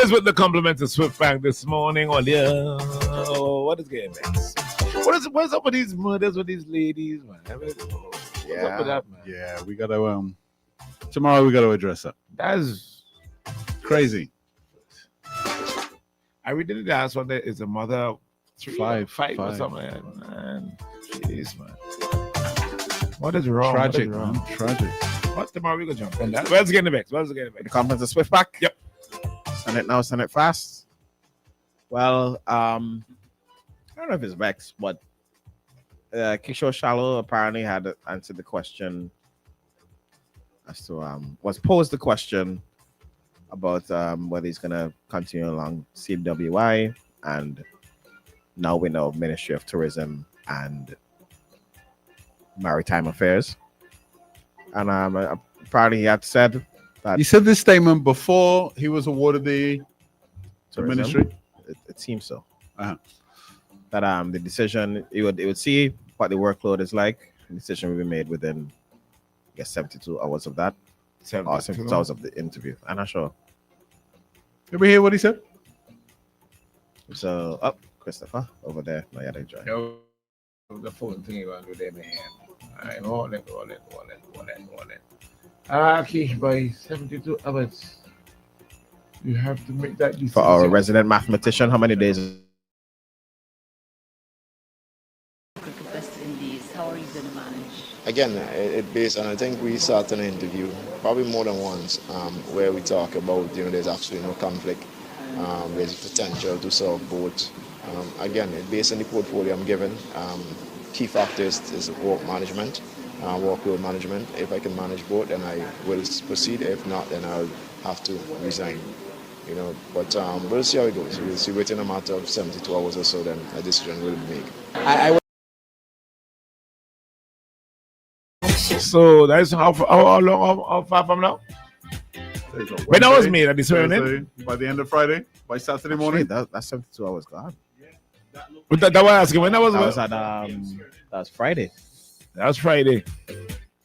This was the compliment to Swift Bank this morning. What is getting next? What's up with these mothers, with these ladies, man? What's up with that, man? Yeah, we gotta tomorrow we gotta address that. That's crazy. I read the last one that is a mother five or something like that. Man, jeez, man. What is wrong? Tragic, man. Tragic. What's tomorrow we gonna jump on that? Where's getting next? The conference of Swiftback? Yep. Send it now, send it fast. Well, I don't know if it's vexed, but Kishore Shallow apparently had answered the question as to was posed the question about whether he's gonna continue along CWI, and now we know Ministry of Tourism and Maritime Affairs. And apparently he had said that he said this statement before he was awarded the ministry. It seems so. Uh-huh. That the decision it would see what the workload is like. The decision will be made within, I guess, 72 hours of that. 72 hours of the interview. I'm not sure. Did we hear what he said? So Christopher over there. No, yeah, they join. Yo, the phone thing you want to do there, man. Alright, hold it. Kish, by 72 hours. You have to make that decision. For our resident mathematician, how many days? Best Indies, how are you going to manage? Again, it based on, I think we started an interview probably more than once where we talk about, there's actually no conflict. There's potential to serve both. Again, it based on the portfolio I'm given. Key factors is work management, workload management. If I can manage both, then I will proceed. If not, then I'll have to resign. But we'll see how it goes. We'll see within a matter of 72 hours or so, then a decision will be made. So that's how far from now? When that was made, at the swearing by the end of Friday, by Saturday morning. That's 72 hours gone. That was asking when that was. That was Friday. That was Friday.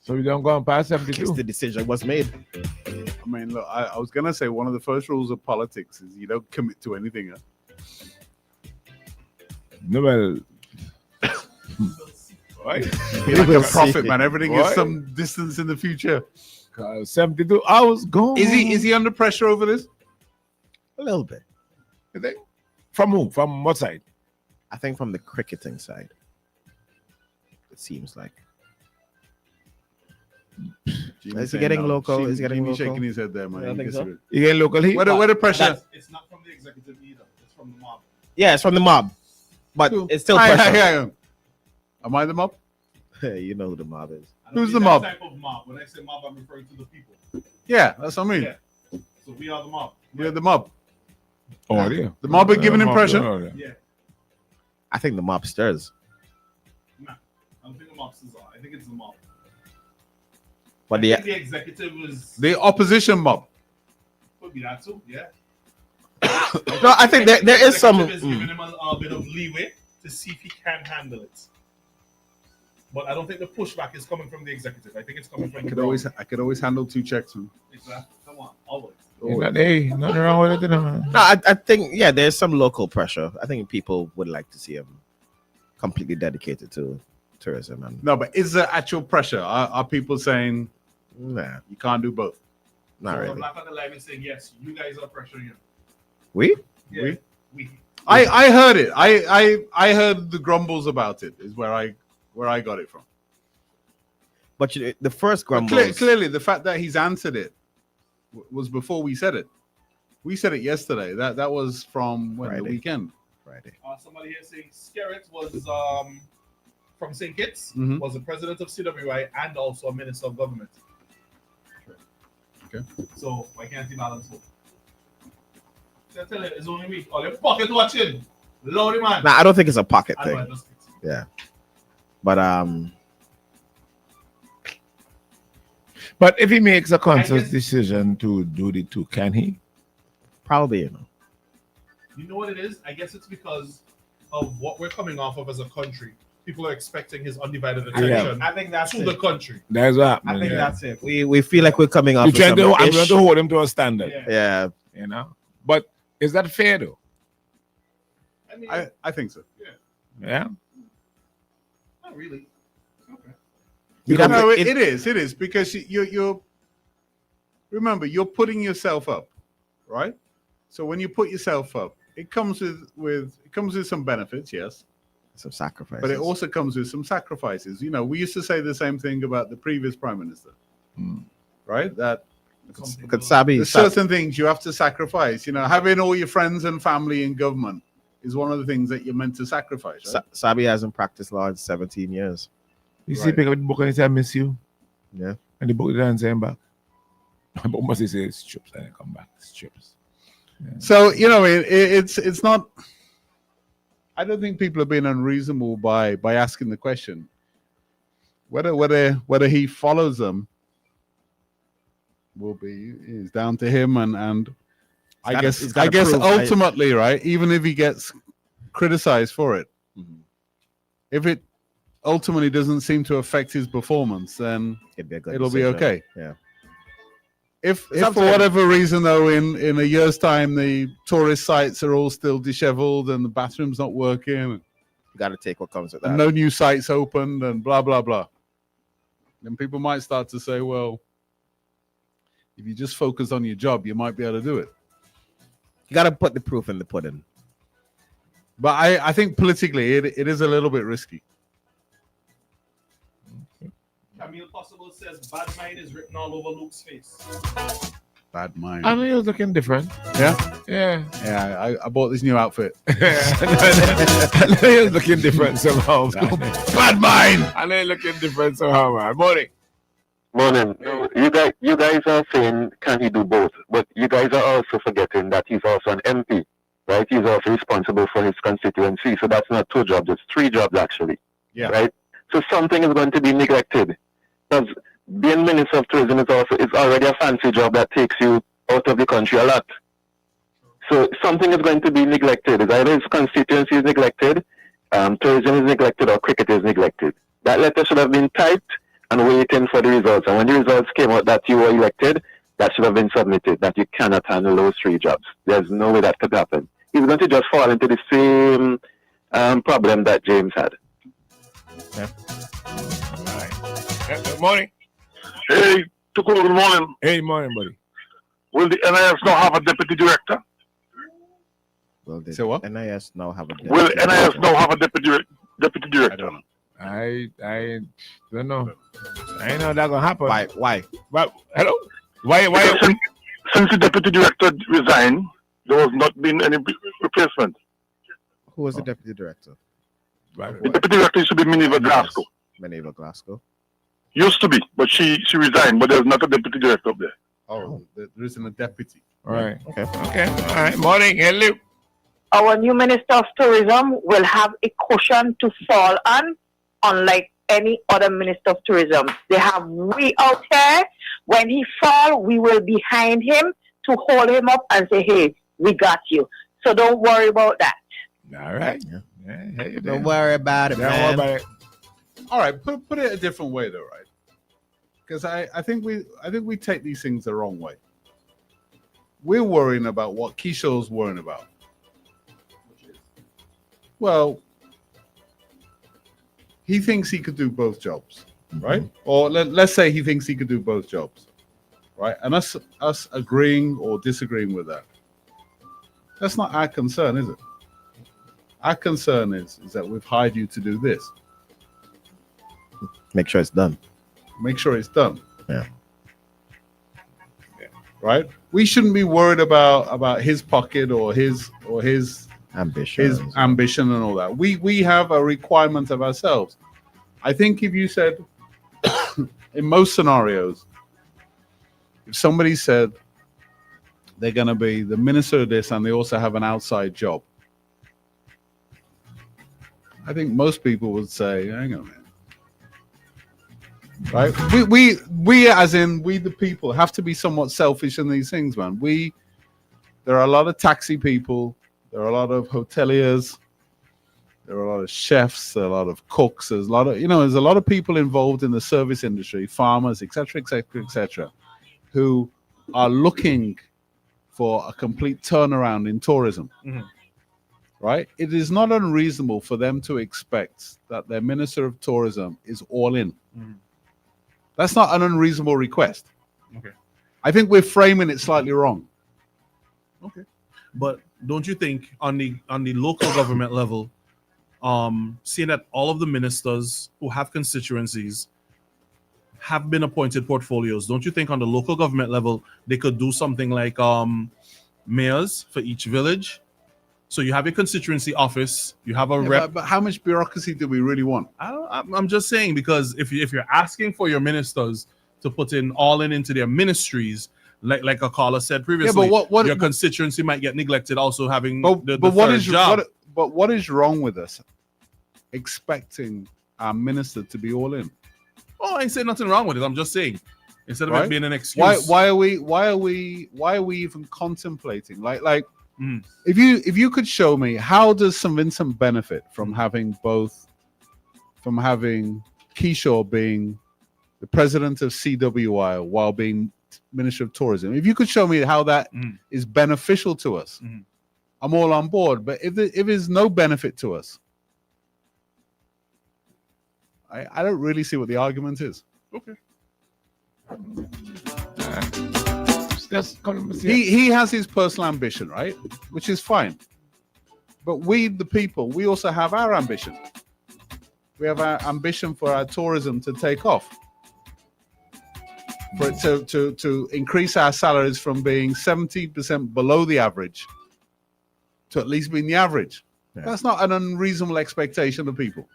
So we don't go on past 72. The decision was made. I mean, look, I was gonna say one of the first rules of politics is you don't commit to anything. No, well, right? Be like a prophet, man. Everything is some distance in the future. 72 hours gone. Is he under pressure over this? A little bit. From who? From what side? I think from the cricketing side. It seems like. Is he getting local? Is he getting local? Shaking his head there, man. I think so. You getting local? Where the pressure? It's not from the executive either. It's from the mob. Yeah, it's from the mob. But it's still pressure. Am I the mob? Hey, you know who the mob is. Who's the mob? Type of mob. When I say mob, I'm referring to the people. Yeah, that's what I mean. Yeah. So we are the mob. We're the mob. Oh, yeah. The mob are giving him pressure. Yeah. I think the mobsters. Nah, I don't think the mobsters are. I think it's the mob. But I think the executive was the opposition mob. Could be that too. Yeah. No, I think there is some. Is giving him a bit of leeway to see if he can handle it. But I don't think the pushback is coming from the executive. I think it's coming from I could always handle 2 checks, man. Exactly. Come on, always. Hey, nothing wrong with it. No, I think there's some local pressure. I think people would like to see him completely dedicated to tourism. No, but is there actual pressure? Are people saying, nah, you can't do both? Not really. Black on the live is saying yes. You guys are pressuring him. We? Yeah, we. I heard it. I heard the grumbles about it. Is where I got it from. But the first grumbles. Clearly, the fact that he's answered it was before we said it. We said it yesterday. That was from the weekend. Friday. Somebody here saying Skerritt was from St. Kitts, was the president of CWI and also a minister of government. Okay. So why can't he balance both? I tell you, it's only me. Oh, they're pocket watching. Lordy man. Nah, I don't think it's a pocket thing. Yeah. But But if he makes a conscious decision to do the 2, can he? Probably, You know what it is? I guess it's because of what we're coming off of as a country. People are expecting his undivided attention. I think that's the country. That's what I think that's it. We feel like we're coming off. I'm trying to hold him to a standard. Yeah. But Is that fair though? I mean, I think so. Yeah. not really. Okay. No, it is because you're remember, you're putting yourself up, right? So when you put yourself up, it comes with some benefits, yes, some sacrifices, but it also comes with some sacrifices. You know, we used to say the same thing about the previous prime minister, right? That there's certain things you have to sacrifice. You know, having all your friends and family in government is one of the things that you're meant to sacrifice. Right? Sabi hasn't practiced law in 17 years. You see, pick up the book and say, I miss you. Yeah. And the book doesn't say him back. But must say strips and come back. Strips. Yeah. So, you know, it's not. I don't think people are being unreasonable by asking the question. Whether he follows them is down to him, and I guess ultimately, right, even if he gets criticized for it, if it ultimately doesn't seem to affect his performance, then it'll be okay. Yeah. If for whatever reason, though, in a year's time, the tourist sites are all still disheveled and the bathroom's not working, you got to take what comes with that. And no new sites opened and blah, blah, blah. Then people might start to say, well, if you just focus on your job, you might be able to do it. You got to put the proof in the pudding. But I think politically, it is a little bit risky. Camille Possible says, bad mind is written all over Luke's face. Bad mind. I mean, he was looking different. Yeah? Yeah. Yeah, I bought this new outfit. I know he was looking different somehow. Bad mind! I know he looking different somehow, man. Morning. Morning. You guys are saying, can he do both? But you guys are also forgetting that he's also an MP, right? He's also responsible for his constituency. So that's not 2 jobs, it's 3 jobs actually. Yeah. Right? So something is going to be neglected. Because being Minister of Tourism is already a fancy job that takes you out of the country a lot. So something is going to be neglected. It's either his constituency is neglected, tourism is neglected, or cricket is neglected. That letter should have been typed and waiting for the results. And when the results came out that you were elected, that should have been submitted, that you cannot handle those 3 jobs. There's no way that could happen. He's going to just fall into the same problem that James had. Yeah. All right. Good morning. Hey, Tukul, good morning. Hey, morning, buddy. Will the NIS now have a deputy director? Well, so what? NIS now have a deputy Will NIS now have a deputy director? I don't know. I don't know. I know that's gonna happen. Why? But hello? Why? Since the deputy director resigned, there has not been any replacement. Who was the deputy director? Right. The deputy director used to be Minerva Glasgow. Minerva Glasgow. Used to be, but she resigned, but there's not a deputy director up there. Oh, there isn't a deputy. All right. Okay. All right. Morning. Hello. Our new Minister of Tourism will have a cushion to fall on, unlike any other Minister of Tourism. They have we out here. When he fall, we will behind him to hold him up and say, hey, we got you. So don't worry about that. All right. Yeah. Hey, Don't worry about it, Don't man. worry about it. All right, put it a different way, though, right? Because I think we take these things the wrong way. We're worrying about what Kishore's worrying about. Well, he thinks he could do both jobs, right? Or let's say he thinks he could do both jobs, right? And us agreeing or disagreeing with that, that's not our concern, is it? Our concern is that we've hired you to do this. Make sure it's done. Make sure it's done. Yeah. Right? We shouldn't be worried about his pocket or his Ambition. ambition and all that. We have a requirement of ourselves. I think if you said in most scenarios, if somebody said they're gonna be the minister of this and they also have an outside job, I think most people would say, hang on a minute. Right? We as in we the people have to be somewhat selfish in these things, man. There are a lot of taxi people, there are a lot of hoteliers, there are a lot of chefs, there are a lot of cooks, there's a lot of people involved in the service industry, farmers, etc., who are looking for a complete turnaround in tourism. Right? It is not unreasonable for them to expect that their Minister of Tourism is all in. That's not an unreasonable request. Okay. I think we're framing it slightly wrong. Okay. But don't you think on the local government level, seeing that all of the ministers who have constituencies have been appointed portfolios, don't you think on the local government level they could do something like mayors for each village? So you have a constituency office, you have a rep. But how much bureaucracy do we really want? I'm just saying, because if you're asking for your ministers to put in all into their ministries, like a caller said previously, what your constituency might get neglected. Also having but the what third is job. what is wrong with us expecting our minister to be all in? Oh, I ain't saying nothing wrong with it. I'm just saying, instead of it being an excuse, why are we even contemplating if you could show me, how does St. Vincent benefit from having Kishore being the president of CWI while being Minister of Tourism? If you could show me how that is beneficial to us, I'm all on board. But if there's no benefit to us, I don't really see what the argument is. Okay. He has his personal ambition, right? Which is fine. But we, the people, we also have our ambition. We have our ambition for our tourism to take off. For it to increase our salaries from being 70% below the average to at least being the average. Yeah. That's not an unreasonable expectation of people.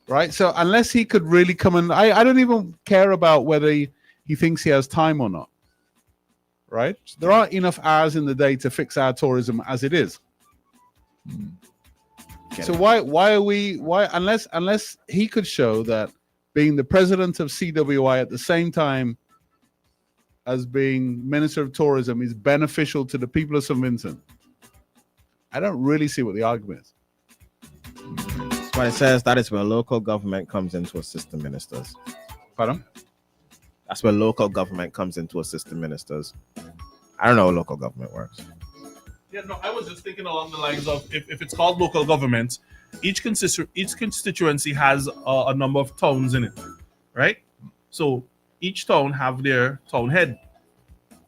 Right? So unless he could really come and I don't even care about whether he thinks he has time or not. Right? There aren't enough hours in the day to fix our tourism as it is. So why unless he could show that being the president of CWI at the same time as being Minister of Tourism is beneficial to the people of St. Vincent, I don't really see what the argument is. What it says, that is where local government comes in to assist the ministers. Pardon? That's where local government comes in to assist the ministers. I don't know how local government works. Yeah, no, I was just thinking along the lines of if it's called local government, each constituency has a number of towns in it, right? So each town have their town head.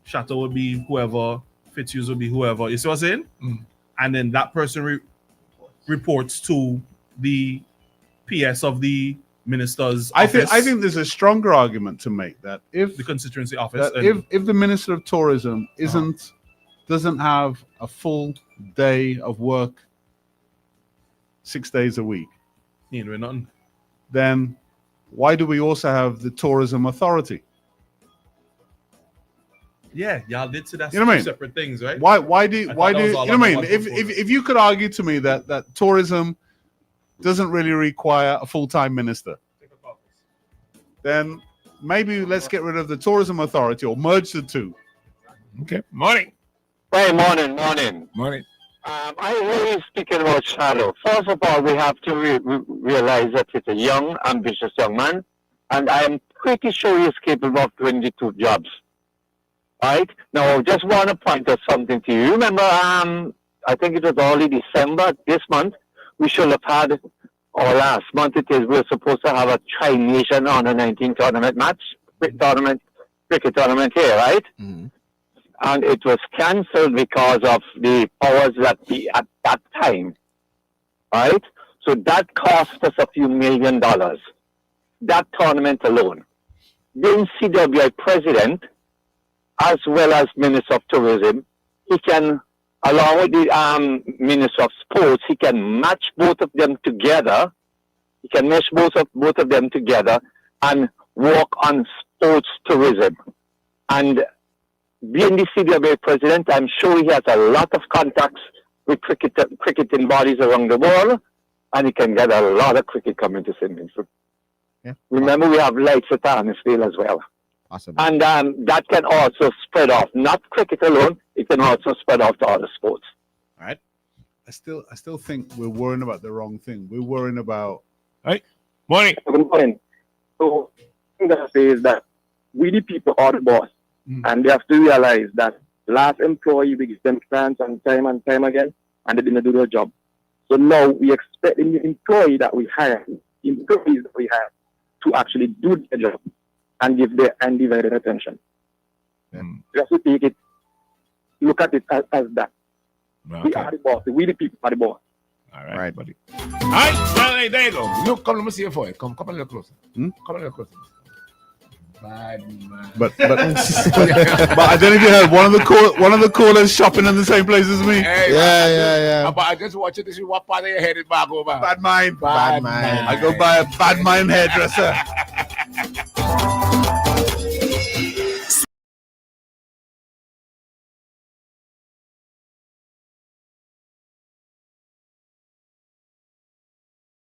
Shatter would be whoever, Fitzhughes would be whoever. You see what I'm saying? And then that person reports to the PS of the minister's office. I think there's a stronger argument to make that if the constituency office, if the Minister of Tourism doesn't have a full day of work 6 days a week, then why do we also have the Tourism Authority? Yeah, y'all did say that's separate things, right? Why do you know what I mean? If you could argue to me that tourism doesn't really require a full-time minister, then maybe let's get rid of the Tourism Authority or merge the two. Okay. Morning. Hey, morning. Morning. I really speaking about Shadow. First of all, we have to realize that he's a young, ambitious young man, and I am pretty sure he's capable of doing the two jobs. Right? Now, I just want to point out something to you. Remember, I think it was early December this month, we should have had, or last month it is, we were supposed to have a Tri-Nation Under 19 tournament match, cricket tournament here, right? And it was cancelled because of the powers that be at that time, right? So that cost us a few $1 million, that tournament alone. Being CWI president, as well as Minister of Tourism, he can, along with the Minister of Sports, he can match both of them together. He can mesh both of them together and work on sports tourism. And being the CWA president, I'm sure he has a lot of contacts with cricketing bodies around the world, and he can get a lot of cricket coming to St. Vincent. Yeah. Remember, we have lights at Arnisville as well. Awesome. And that can also spread off, not cricket alone, it can also spread off to other sports. All right. I still think we're worrying about the wrong thing. We're worrying about... Right. Morning. Good morning. So, the thing that I say is that we the people are the boss. And they have to realize that last employee, we give them chance and time again, and they didn't do their job. So now we expect the new employees that we hire to actually do their job and give their undivided attention. Just to take it, look at it as that. Okay. We are the boss. We the people are the boss. All right, buddy. All right, well, hey, there you go. Look, come, let me see your forehead. Come a little closer. Come a little closer. Bad man. But but I don't know if you heard one of the callers shopping in the same place as me. Hey, Yeah. But I just watch it to see what part of your head is back over. Bad mind. Bad mind. I go buy a bad mind hairdresser.